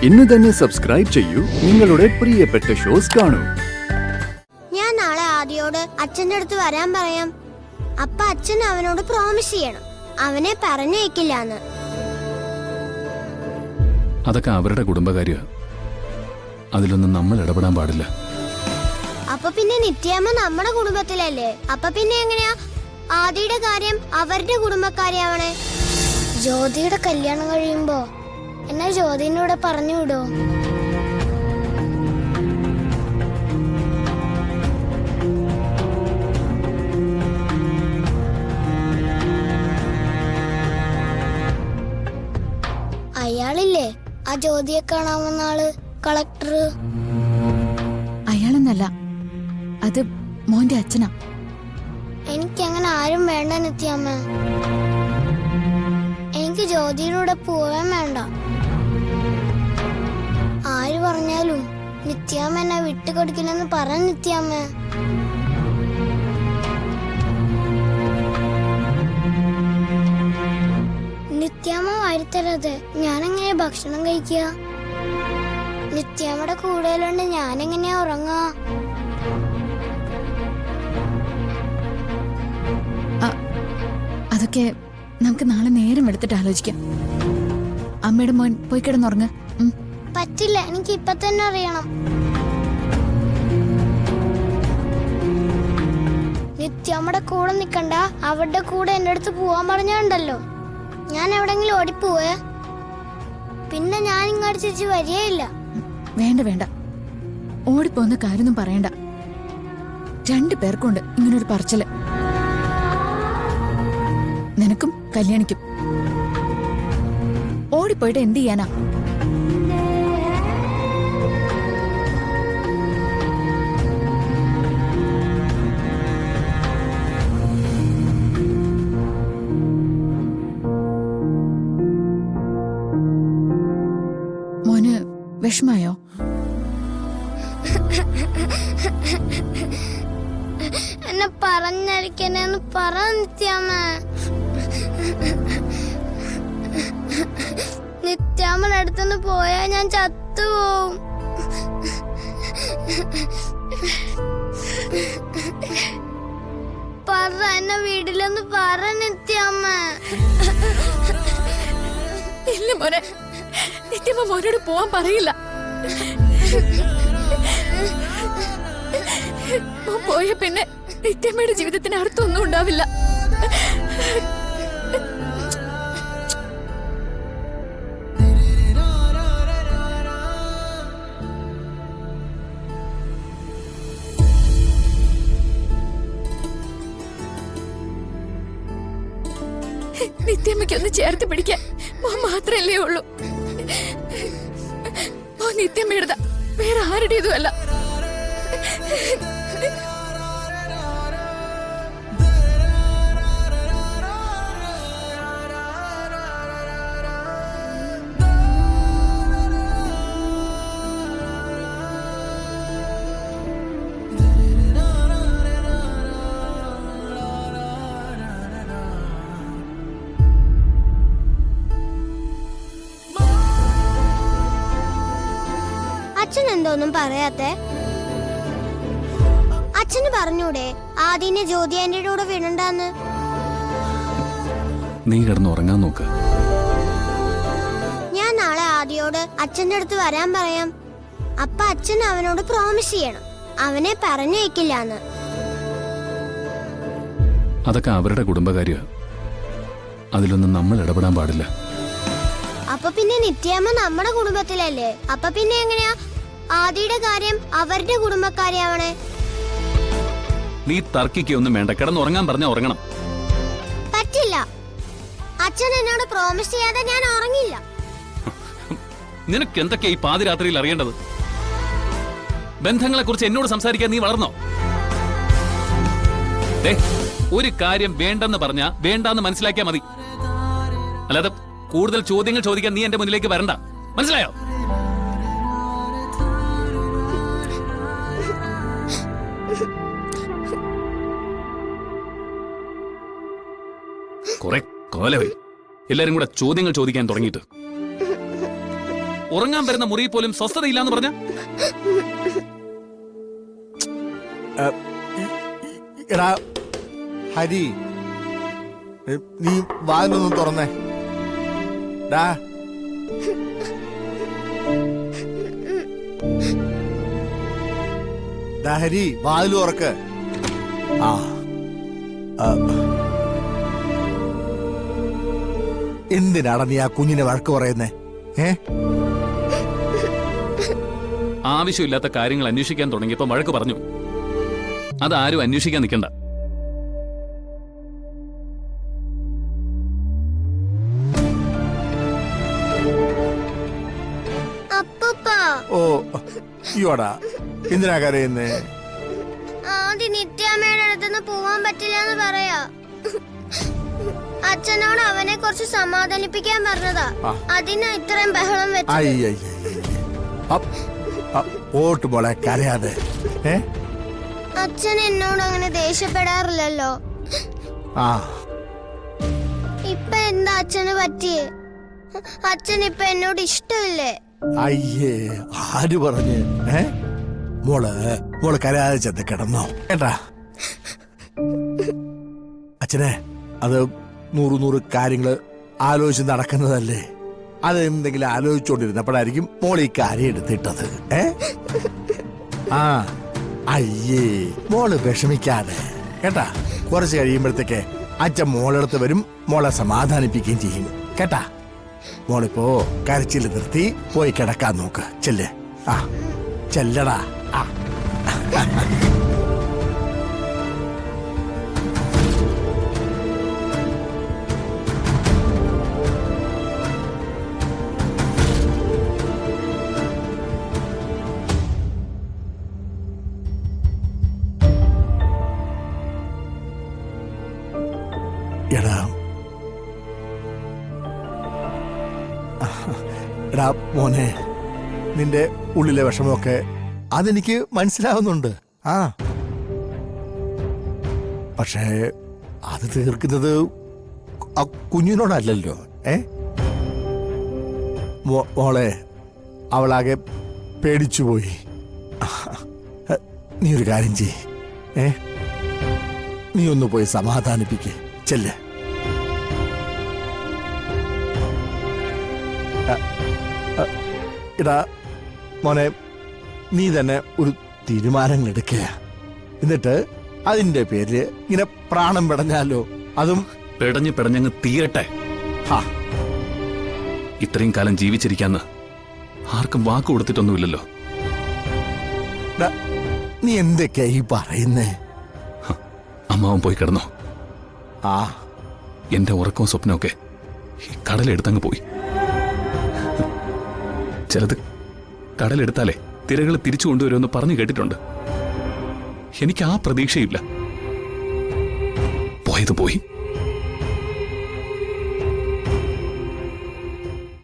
ഇന്ന് തന്നെ സബ്സ്ക്രൈബ് ചെയ്യൂ നിങ്ങളുടെ പ്രിയപ്പെട്ട ഷോസ് കാണൂ. ഞാൻ നാളെ ആദിയോട് അച്ഛൻ്റെ അടുത്ത് വരാൻ പറയാം. അപ്പ അച്ഛൻ അവനോട് പ്രോമിസ് ചെയ്യണം അവനെ പറഞ്ഞേക്കില്ലാന്ന്. അതൊക്കെ അവരുടെ കുടുംബകാര്യ, അതിലൊന്നും നമ്മൾ ഇടപെടാൻ പാടില്ല. അപ്പൊ പിന്നെ നിത്യാമ്മ നമ്മുടെ കുടുംബത്തിലല്ലേ? അപ്പൊ പിന്നെ എങ്ങനെയാ ആദിയുടെ കാര്യം അവരുടെ കുടുംബക്കാരിയാവണേ? ജ്യോതിയുടെ കല്യാണം കഴിയുമ്പോ എന്നെ ജ്യോതിന്റെ കൂടെ പറഞ്ഞു വിടോ? അയാളില്ലേ ആ ജ്യോതിയെ കാണാവുന്ന ആള്, കളക്ടർ? അയാളെന്നല്ല, അത് മോന്റെ അച്ഛനാ. എനിക്കങ്ങനെ ആരും വേണ്ട നിത്യാമ്മ. എനിക്ക് ജ്യോതിയുടെ പോവാൻ വേണ്ട. ആര് പറഞ്ഞാലും നിത്യാമ്മ എന്നെ വിട്ടുകൊടുക്കില്ലെന്ന് പറ നിത്യാമ്മ. നിത്യാമ്മ വാരിത്തരത് ഞാനെങ്ങനെയാ ഭക്ഷണം കഴിക്കുക? നിത്യാമ്മയുടെ കൂടുതലുണ്ട് ഞാനെങ്ങനെയാ ഉറങ്ങാ? അതൊക്കെ നമുക്ക് നാളെ നേരം എടുത്തിട്ട് ആലോചിക്കാം. അമ്മയുടെ മോൻ പോയി കിടന്നുറങ്ങ. പറ്റില്ല, എനിക്ക് ഇപ്പൊ തന്നെ അറിയണം. നിത്യമ്മയുടെ കൂടെ നിക്കണ്ട, അവരുടെ കൂടെ എന്റെ അടുത്ത് പോവാൻ പറഞ്ഞുണ്ടല്ലോ. ഞാൻ എവിടെങ്കിലും ഓടിപ്പോവേ, പിന്നെ ഞാൻ ഇങ്ങോട്ട് തിരിച്ച് വരികയില്ല. വേണ്ട വേണ്ട, ഓടിപ്പോന്ന കാര്യമൊന്നും പറയണ്ട. 2 പേർക്കുണ്ട് ഇങ്ങനൊരു പറച്ചില്. നിനക്കും കല്യാണിക്കും. ഓടിപ്പോയിട്ട് എന്ത് ചെയ്യാനാ? മോന് വിഷമായോ? എന്നെ പറഞ്ഞിരിക്കണെന്ന് പറ നിത്യാമ്മ. നിത്യാമ്മയുടെ അടുത്തുനിന്ന് പോയാ ഞാൻ ചത്തുപോവും. പറ, എന്നെ വീട്ടിലൊന്ന് പറ നിത്യാമ്മ. ഇല്ല മോനെ, നിത്യമ്മ മോനോട് പോവാൻ പറയില്ല. മോൻ പോയ പിന്നെ നിത്യമ്മയുടെ ജീവിതത്തിന് അർത്ഥമൊന്നും ഉണ്ടാവില്ല. നിത്യമ്മയ്ക്കൊന്ന് ചേർത്ത് പിടിക്കാൻ മോൻ മാത്രല്ലേ ഉള്ളൂ. മോൻ നിത്യമ്മയുടേതാ, വേറെ ആരുടേതും അല്ല. അച്ഛൻ എന്തോന്നും പറയാത്തെ? അച്ഛന് പറഞ്ഞൂടെ ആദ്യനെ ജ്യോതി എന്റെ കൂടെ വിടണ്ടെന്ന്? നീ കിടന്ന് ഉറങ്ങാൻ നോക്ക്. ഞാൻ നാളെ ആദിയോട് അച്ഛന്റെ അടുത്ത് വരാൻ പറയാം. അപ്പ അച്ഛൻ അവനോട് പ്രോമിസ് ചെയ്യണം അവനെ പറഞ്ഞേക്കില്ലാന്ന്. അതൊക്കെ അവരുടെ കുടുംബകാര്യ, അതിലൊന്നും നമ്മൾ ഇടപെടാൻ പാടില്ല. അപ്പൊ പിന്നെ നിത്യാമ്മ നമ്മുടെ കുടുംബത്തിലല്ലേ? അപ്പൊ പിന്നെ എങ്ങനെയാ ആദിയുടെ കാര്യം അവരുടെ കുടുംബക്കാരിയാവണേ? നീ തർക്കിക്കൊന്നും വേണ്ട, കിടന്നുറങ്ങാൻ പറഞ്ഞാൽ ഉറങ്ങണം. പറ്റില്ല, അച്ഛൻ എന്നോട് പ്രോമിസ് ചെയ്യാതെ ഞാൻ ഉറങ്ങില്ല. നിനക്ക് എന്തൊക്കെയാ ഈ പാതിരാത്രിയിൽ അറിയേണ്ടത്? ബന്ധങ്ങളെ കുറിച്ച് എന്നോട് സംസാരിക്കാൻ നീ വളർന്നോ? ഒരു കാര്യം വേണ്ടെന്ന് പറഞ്ഞാ വേണ്ടാന്ന് മനസ്സിലാക്കിയാ മതി. അല്ലാതെ കൂടുതൽ ചോദ്യങ്ങൾ ചോദിക്കാൻ നീ എന്റെ മുന്നിലേക്ക് വരണ്ട, മനസ്സിലായോ? കുറെ കാലമായി എല്ലാരും കൂടെ ചോദ്യങ്ങൾ ചോദിക്കാൻ തുടങ്ങിയിട്ട്. ഉറങ്ങാൻ വരുന്ന മുറിയിൽ പോലും സ്വസ്ഥതയില്ലാന്ന് പറഞ്ഞ എടാ ഹരി, നീ വാതിലൊന്നും തുറന്നേ. ഡാ ഹരി, വാതിൽ തുറക്ക്. ആ എന്തിനാടാ നീ ആ കുഞ്ഞിനെ വഴക്ക് പറയുന്നേ? ആവശ്യമില്ലാത്ത കാര്യങ്ങൾ അന്വേഷിക്കാൻ തുടങ്ങിയപ്പോ വഴക്ക് പറഞ്ഞു. അതാരും അന്വേഷിക്കാൻ നിൽക്കണ്ട. ഓ അയ്യോടാ, എന്തിനാ കരയുന്നേ? ആദ്യം നിത്യാമ്മയുടെ അടുത്തുനിന്ന് പോവാൻ പറ്റില്ല എന്ന് പറയാ. അച്ഛനോട് അവനെ കുറച്ച് സമാധാനിപ്പിക്കാൻ പറഞ്ഞതാ. അതിനാ ഇത്രയും ബഹളം വെച്ചത്. പോട്ട് മോളെ, കരയാതെ. അച്ഛൻ എന്നോട് അങ്ങനെ ദേഷ്യപ്പെടാറില്ലല്ലോ. ഇപ്പൊ എന്താ അച്ഛന് പറ്റിയേ? അച്ഛൻ ഇപ്പൊ എന്നോട് ഇഷ്ടമില്ലേ? അയ്യേ, ആര് പറഞ്ഞ്? മോള് കരയാതെ ചെന്ന് കിടന്നോ കേട്ടാ. അച്ഛനെ, അത് 100 കാര്യങ്ങള് ആലോചിച്ച് നടക്കുന്നതല്ലേ. അത് എന്തെങ്കിലും ആലോചിച്ചോണ്ടിരുന്നപ്പോഴായിരിക്കും മോൾ ഈ കാര്യം എടുത്തിട്ടത്. അയ്യേ, മോള് വിഷമിക്കാതെ കേട്ടാ. കുറച്ച് കഴിയുമ്പോഴത്തേക്ക് അച്ഛൻ മോളെടുത്ത് വരും, മോളെ സമാധാനിപ്പിക്കുകയും ചെയ്യും കേട്ടാ. മോളിപ്പോ കരച്ചിൽ നിർത്തി പോയി കിടക്കാൻ നോക്ക്. ചെല്ലേ, ചെല്ലടാ. എടാ മോനെ, നിന്റെ ഉള്ളിലെ വിഷമമൊക്കെ അതെനിക്ക് മനസ്സിലാവുന്നുണ്ട്. പക്ഷേ അത് തീർക്കുന്നത് ആ കുഞ്ഞിനോടല്ലല്ലോ. മോളെ, അവളാകെ പേടിച്ചുപോയി. നീ ഒരു കാര്യം ചെയ്യ്, നീ ഒന്ന് പോയി സമാധാനിപ്പിക്ക്. ചെല്ലേ. എടാ മോനെ, നീ തന്നെ ഒരു തീരുമാനങ്ങൾ എടുക്കുക. എന്നിട്ട് അതിന്റെ പേരില് ഇങ്ങനെ പ്രാണം പെടഞ്ഞാലോ? അതും പെടഞ്ഞങ്ങ് തീരട്ടെ. ഇത്രയും കാലം ജീവിച്ചിരിക്കാന്ന് ആർക്കും വാക്ക് കൊടുത്തിട്ടൊന്നുമില്ലല്ലോ. നീ എന്തൊക്കെയാ ഈ പറയുന്നേ? അമ്മാവൻ പോയി കിടന്നോ? എന്റെ ഉറക്കവും സ്വപ്നമൊക്കെ കടലെടുത്തങ്ങ് പോയി. ചിലത് കടലെടുത്താലേ തിരകൾ തിരിച്ചു കൊണ്ടുവരുമെന്ന് പറഞ്ഞു കേട്ടിട്ടുണ്ട്. എനിക്ക് ആ പ്രതീക്ഷയില്ല. പോയത് പോയി.